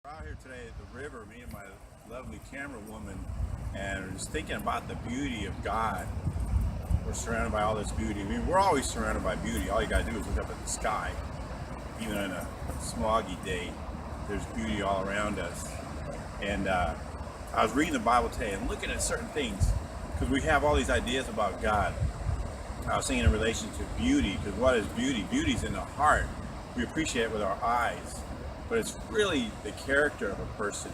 We're out here today at the river, me and my lovely camera woman, and we're just thinking about the beauty of God. We're surrounded by all this beauty. I mean, we're always surrounded by beauty. All you gotta do is look up at the sky. Even on a smoggy day, there's beauty all around us. And I was reading the Bible today and looking at certain things, because we have all these ideas about God. I was thinking in relation to beauty, because what is beauty? Beauty's in the heart. We appreciate it with our eyes, but it's really the character of a person.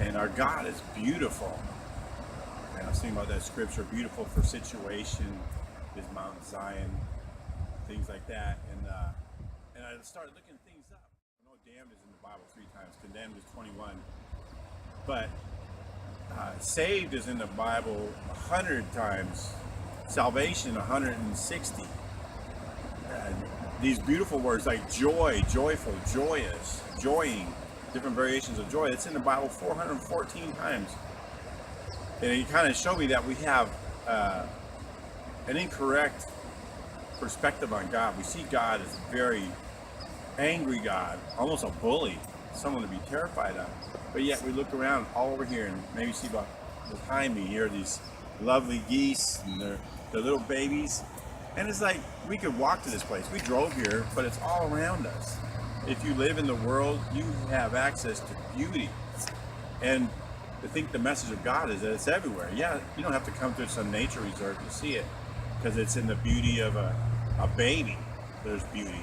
And our God is beautiful. And I was thinking about that scripture, beautiful for situation is Mount Zion, things like that. And I started looking things up. I know damned is in the Bible 3 times, condemned is 21. But saved is in the Bible 100 times, salvation 160. And these beautiful words like joy, joyful, joyous, joying, different variations of joy, it's in the Bible 414 times. And it kind of showed me that we have an incorrect perspective on God. We see God as a very angry God, almost a bully, someone to be terrified of. But yet we look around all over here, and maybe see about behind me here these lovely geese and their little babies. And it's like we could walk to this place. We drove here, but it's all around us. If you live in the world, you have access to beauty. And I think the message of God is that it's everywhere. Yeah, you don't have to come to some nature reserve to see it, because it's in the beauty of a baby. There's beauty.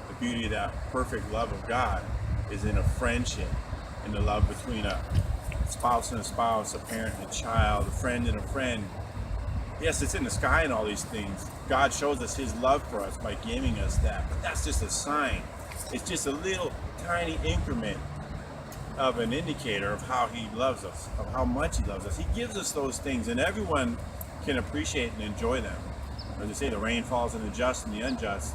The beauty of that perfect love of God is in a friendship, in the love between a spouse and a spouse, a parent and a child, a friend and a friend. Yes, it's in the sky and all these things. God shows us his love for us by giving us that, but that's just a sign. It's just a little tiny increment of an indicator of how he loves us, of how much he loves us. He gives us those things, and everyone can appreciate and enjoy them. As they say, the rain falls on the just and the unjust.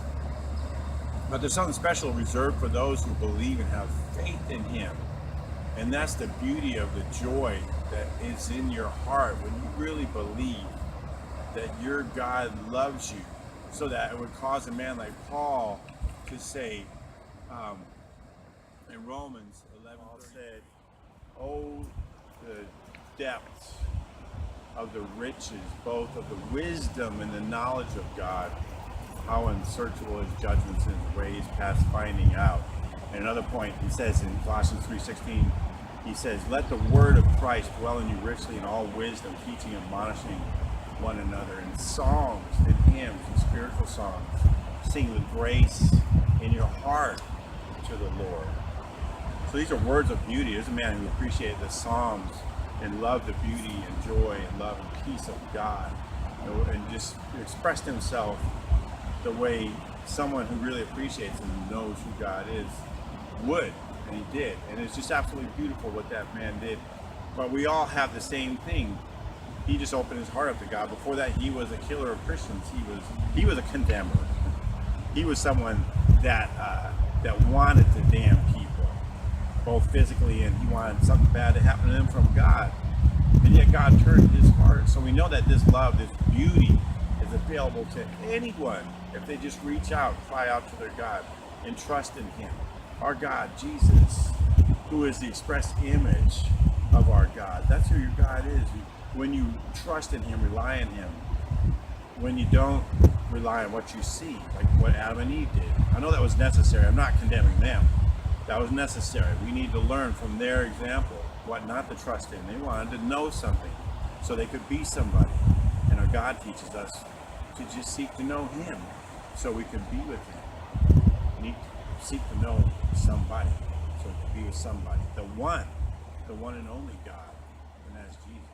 But there's something special reserved for those who believe and have faith in him. And that's the beauty of the joy that is in your heart when you really believe that your God loves you, so that it would cause a man like Paul to say in Romans 11, Paul said, "Oh, the depths of the riches, both of the wisdom and the knowledge of God, how unsearchable his judgments and his ways past finding out." And another point, he says in Colossians 3:16, he says, "Let the word of Christ dwell in you richly in all wisdom, teaching and admonishing one another in songs and hymns and spiritual songs, sing with grace in your heart to the Lord." So these are words of beauty. There's a man who appreciated the Psalms and loved the beauty and joy and love and peace of God, and just expressed himself the way someone who really appreciates and knows who God is would, and he did. And it's just absolutely beautiful what that man did. But we all have the same thing. He just opened his heart up to God. Before that, he was a killer of Christians. He was a condemner. He was someone that wanted to damn people, both physically, and he wanted something bad to happen to them from God. And yet God turned his heart. So we know that this love, this beauty, is available to anyone if they just reach out, cry out to their God, and trust in him. Our God, Jesus, who is the express image of our God. That's who your God is. When you trust in him, rely on him. When you don't rely on what you see, like what Adam and Eve did. I know that was necessary. I'm not condemning them. That was necessary. We need to learn from their example what not to trust in. They wanted to know something so they could be somebody. And our God teaches us to just seek to know him so we can be with him. We need to seek to know somebody so we can be with somebody. The one and only God, and that's Jesus.